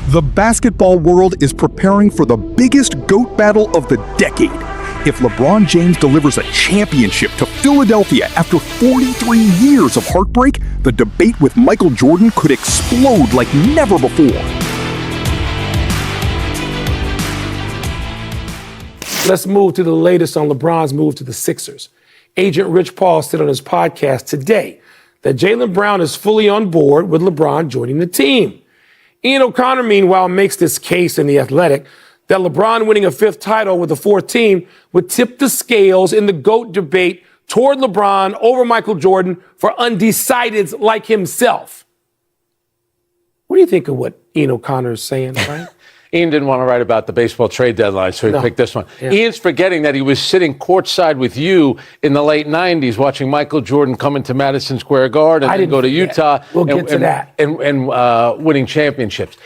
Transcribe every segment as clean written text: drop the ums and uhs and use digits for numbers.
The basketball world is preparing for the biggest GOAT battle of the decade. If LeBron James delivers a championship to Philadelphia after 43 years of heartbreak, the debate with Michael Jordan could explode like never before. Let's move to the latest on LeBron's move to the Sixers. Agent Rich Paul said on his podcast today that Jaylen Brown is fully on board with LeBron joining the team. Ian O'Connor, meanwhile, makes this case in The Athletic that LeBron winning a fifth title with the fourth team would tip the scales in the GOAT debate toward LeBron over Michael Jordan for undecideds like himself. What do you think of what Ian O'Connor is saying, Frank? Ian didn't want to write about the baseball trade deadline, so he picked this one. Yeah. Ian's forgetting that he was sitting courtside with you in the late 90s watching Michael Jordan come into Madison Square Garden and then go to Utah and winning championships.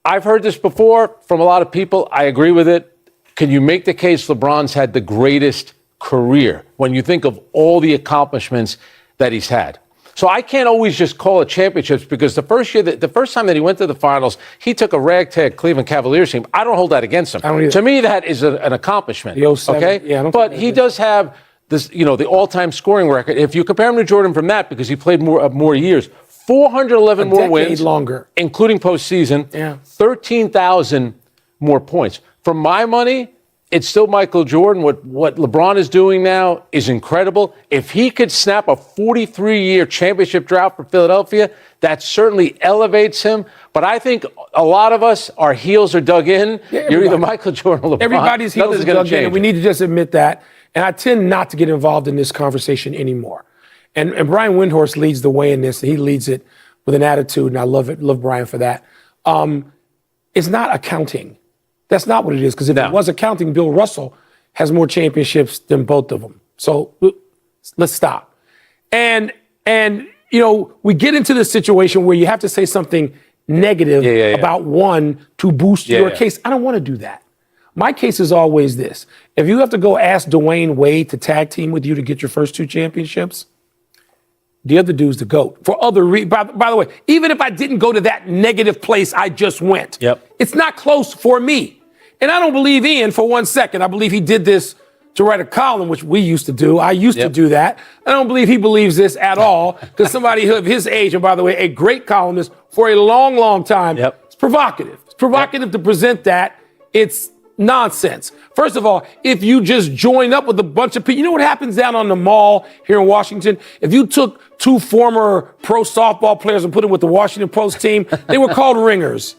I've heard this before from a lot of people. I agree with it. Can you make the case LeBron's had the greatest career when you think of all the accomplishments that he's had? So I can't always just call it championships because the first time that he went to the finals, he took a ragtag Cleveland Cavaliers team. I don't hold that against him. To me, that is an accomplishment. The 07, okay? Yeah, but he does have this, the all-time scoring record. If you compare him to Jordan from that, because he played more years, 411 more wins, longer, including postseason. 13,000 more points. For my money, it's still Michael Jordan. What LeBron is doing now is incredible. If he could snap a 43-year championship drought for Philadelphia, that certainly elevates him. But I think a lot of us, our heels are dug in. You're either Michael Jordan or LeBron. Everybody's heels are dug in, and we need to just admit that. And I tend not to get involved in this conversation anymore. And Brian Windhorst leads the way in this. He leads it with an attitude, and I love it. Love Brian for that. It's not accounting. That's not what it is, because if it was accounting, Bill Russell has more championships than both of them. So let's stop. And we get into this situation where you have to say something negative about one to boost your case. I don't want to do that. My case is always this. If you have to go ask Dwayne Wade to tag team with you to get your first two championships, the other dude's the GOAT. For other reasons, by the way, even if I didn't go to that negative place I just went, it's not close for me. And I don't believe Ian for 1 second. I believe he did this to write a column, which we used to do. I used to do that. I don't believe he believes this at all, because somebody of his age, and by the way, a great columnist for a long, long time, it's provocative. It's provocative to present that. It's nonsense. First of all, if you just join up with a bunch of people, you know what happens down on the mall here in Washington? If you took two former pro softball players and put them with the Washington Post team, they were called ringers.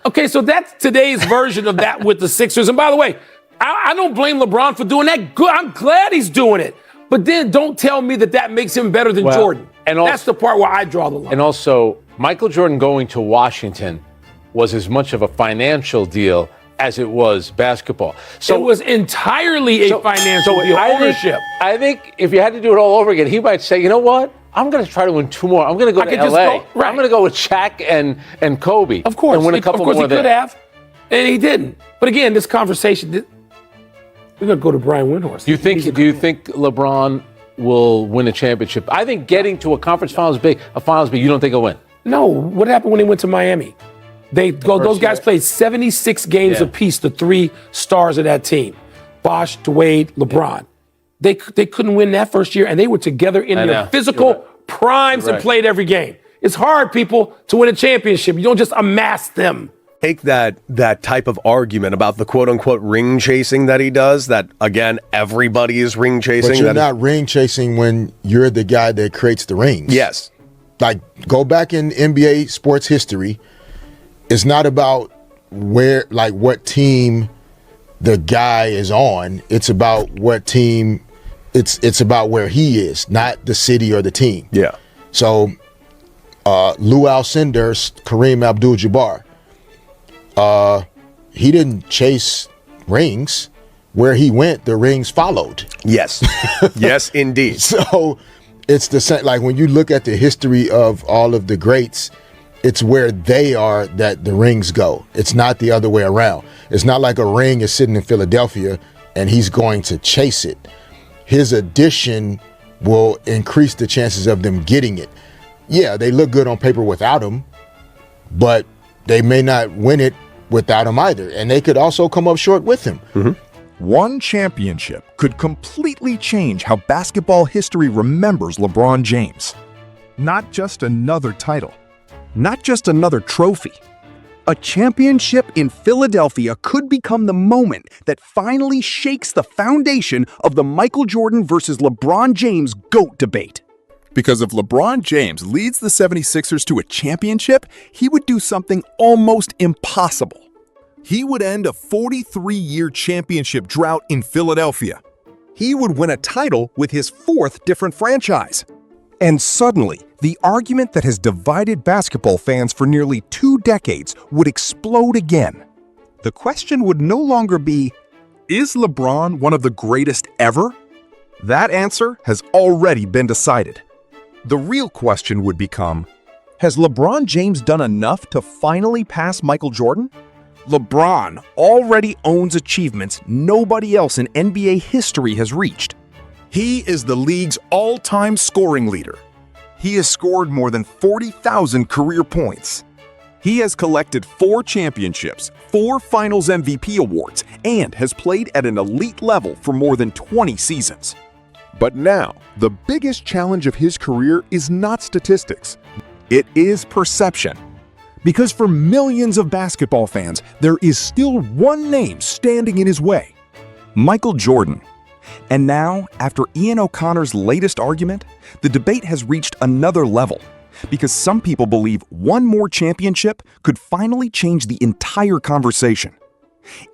Okay, so that's today's version of that with the Sixers. And by the way, I don't blame LeBron for doing that. Good, I'm glad he's doing it. But then don't tell me that makes him better than Jordan. And also, that's the part where I draw the line. And also, Michael Jordan going to Washington was as much of a financial deal as it was basketball. So it was entirely a financial deal, ownership. I think if you had to do it all over again, he might say, you know what? I'm going to try to win two more. I'm going to go to L.A. I'm going to go with Shaq and Kobe. Of course. And win a couple more there. Of course he could have, and he didn't. But again, this conversation, we're going to go to Brian Windhorst. Do you think LeBron will win a championship? I think getting to a conference finals big, you don't think he'll win? No. What happened when he went to Miami? Those guys played 76 games apiece, the three stars of that team. Bosh, Wade, LeBron. They couldn't win that first year, and they were together in their physical primes and played every game. It's hard, people, to win a championship. You don't just amass them. Take that type of argument about the quote-unquote ring chasing that he does, that, again, everybody is ring chasing. But you're not ring chasing when you're the guy that creates the rings. Yes. Like, go back in NBA sports history. It's not about what team the guy is on. It's about what team. It's about where he is, not the city or the team. Yeah. So, Lou Alcindor, Kareem Abdul-Jabbar, he didn't chase rings. Where he went, the rings followed. Yes. Yes, indeed. So, it's the same. Like when you look at the history of all of the greats, it's where they are that the rings go. It's not the other way around. It's not like a ring is sitting in Philadelphia and he's going to chase it. His addition will increase the chances of them getting it. Yeah, they look good on paper without him, but they may not win it without him either. And they could also come up short with him. One championship could completely change how basketball history remembers LeBron James. Not just another title, not just another trophy. A championship in Philadelphia could become the moment that finally shakes the foundation of the Michael Jordan versus LeBron James GOAT debate. Because if LeBron James leads the 76ers to a championship, he would do something almost impossible. He would end a 43-year championship drought in Philadelphia. He would win a title with his fourth different franchise. And suddenly, the argument that has divided basketball fans for nearly 2 decades would explode again. The question would no longer be, is LeBron one of the greatest ever? That answer has already been decided. The real question would become, has LeBron James done enough to finally pass Michael Jordan? LeBron already owns achievements nobody else in NBA history has reached. He is the league's all-time scoring leader. He has scored more than 40,000 career points. He has collected 4 championships, 4 Finals MVP awards, and has played at an elite level for more than 20 seasons. But now, the biggest challenge of his career is not statistics. It is perception. Because for millions of basketball fans, there is still one name standing in his way: Michael Jordan. And now, after Ian O'Connor's latest argument, the debate has reached another level, because some people believe one more championship could finally change the entire conversation.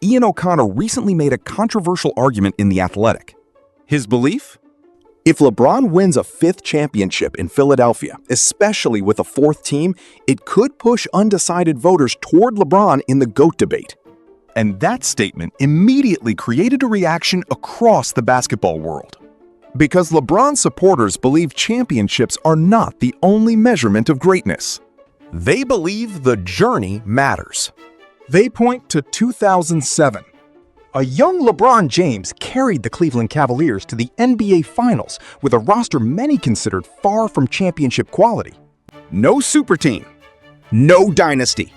Ian O'Connor recently made a controversial argument in The Athletic. His belief? If LeBron wins a 5th championship in Philadelphia, especially with a 4th team, it could push undecided voters toward LeBron in the GOAT debate. And that statement immediately created a reaction across the basketball world. Because LeBron supporters believe championships are not the only measurement of greatness. They believe the journey matters. They point to 2007. A young LeBron James carried the Cleveland Cavaliers to the NBA Finals with a roster many considered far from championship quality. No super team. No dynasty.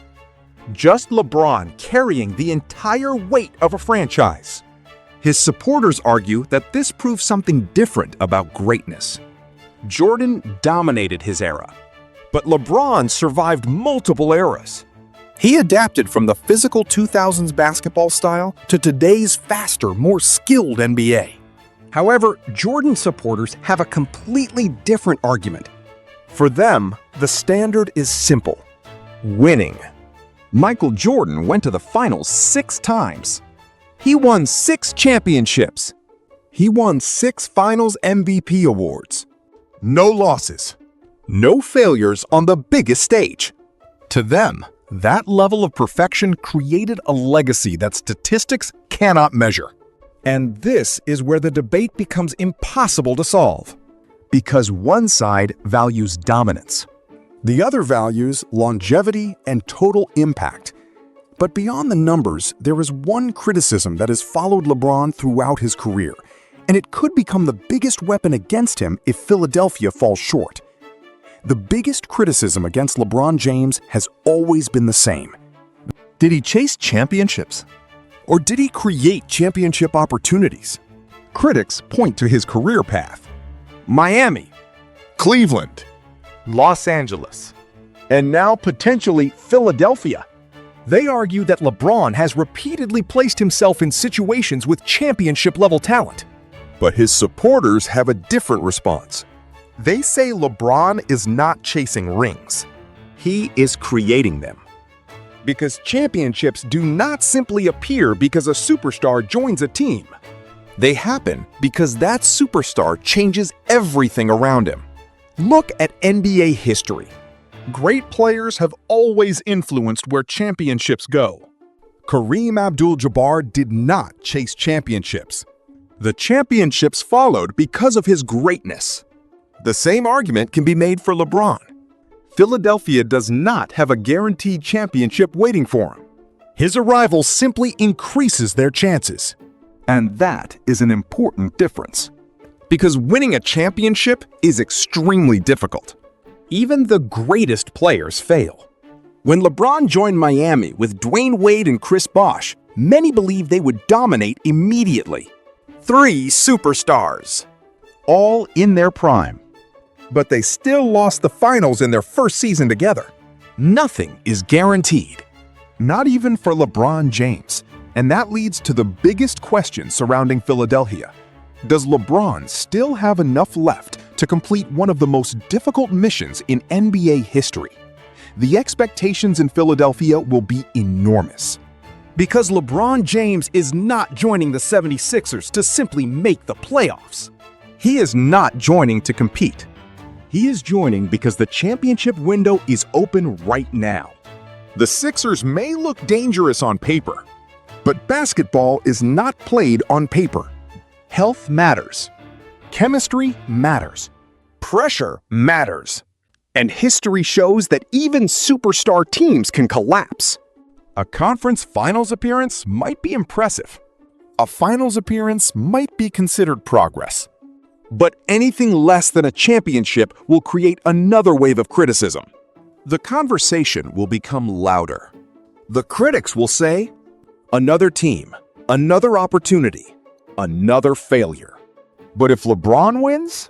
Just LeBron carrying the entire weight of a franchise. His supporters argue that this proves something different about greatness. Jordan dominated his era, but LeBron survived multiple eras. He adapted from the physical 2000s basketball style to today's faster, more skilled NBA. However, Jordan supporters have a completely different argument. For them, the standard is simple: winning. Michael Jordan went to the finals 6 times. He won 6 championships. He won 6 Finals MVP awards. No losses. No failures on the biggest stage. To them, that level of perfection created a legacy that statistics cannot measure. And this is where the debate becomes impossible to solve. Because one side values dominance. The other values longevity and total impact. But beyond the numbers, there is one criticism that has followed LeBron throughout his career, and it could become the biggest weapon against him if Philadelphia falls short. The biggest criticism against LeBron James has always been the same. Did he chase championships? Or did he create championship opportunities? Critics point to his career path: Miami, Cleveland, Los Angeles, and now potentially Philadelphia. They argue that LeBron has repeatedly placed himself in situations with championship-level talent. But his supporters have a different response. They say LeBron is not chasing rings. He is creating them. Because championships do not simply appear because a superstar joins a team. They happen because that superstar changes everything around him. Look at NBA history. Great players have always influenced where championships go. Kareem Abdul-Jabbar did not chase championships. The championships followed because of his greatness. The same argument can be made for LeBron. Philadelphia does not have a guaranteed championship waiting for him. His arrival simply increases their chances. And that is an important difference. Because winning a championship is extremely difficult. Even the greatest players fail. When LeBron joined Miami with Dwayne Wade and Chris Bosh, many believed they would dominate immediately. 3 superstars, all in their prime. But they still lost the finals in their first season together. Nothing is guaranteed, not even for LeBron James. And that leads to the biggest question surrounding Philadelphia. Does LeBron still have enough left to complete one of the most difficult missions in NBA history? The expectations in Philadelphia will be enormous. Because LeBron James is not joining the 76ers to simply make the playoffs. He is not joining to compete. He is joining because the championship window is open right now. The Sixers may look dangerous on paper, but basketball is not played on paper. Health matters. Chemistry matters. Pressure matters. And history shows that even superstar teams can collapse. A conference finals appearance might be impressive. A finals appearance might be considered progress. But anything less than a championship will create another wave of criticism. The conversation will become louder. The critics will say, another team, another opportunity, another failure. But if LeBron wins,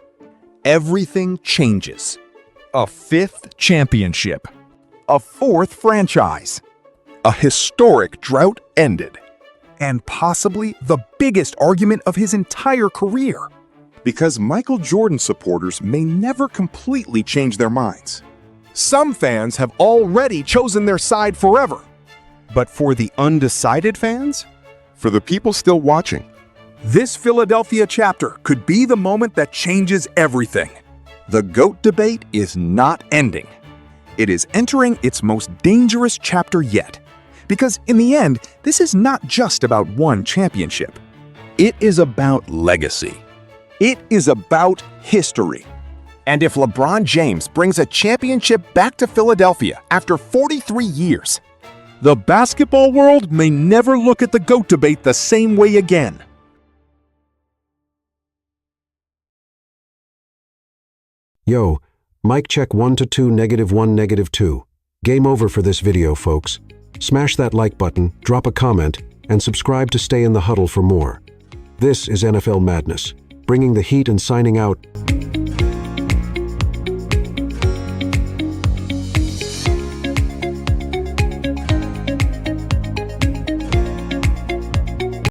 everything changes. A 5th championship. A 4th franchise. A historic drought ended. And possibly the biggest argument of his entire career. Because Michael Jordan supporters may never completely change their minds. Some fans have already chosen their side forever. But for the undecided fans, for the people still watching, this Philadelphia chapter could be the moment that changes everything. The GOAT debate is not ending. It is entering its most dangerous chapter yet. Because in the end, this is not just about one championship. It is about legacy. It is about history. And if LeBron James brings a championship back to Philadelphia after 43 years, the basketball world may never look at the GOAT debate the same way again. Yo, mic check 1 to 2, -1, -2. Game over for this video, folks. Smash that like button, drop a comment, and subscribe to stay in the huddle for more. This is NFL Madness, bringing the heat and signing out.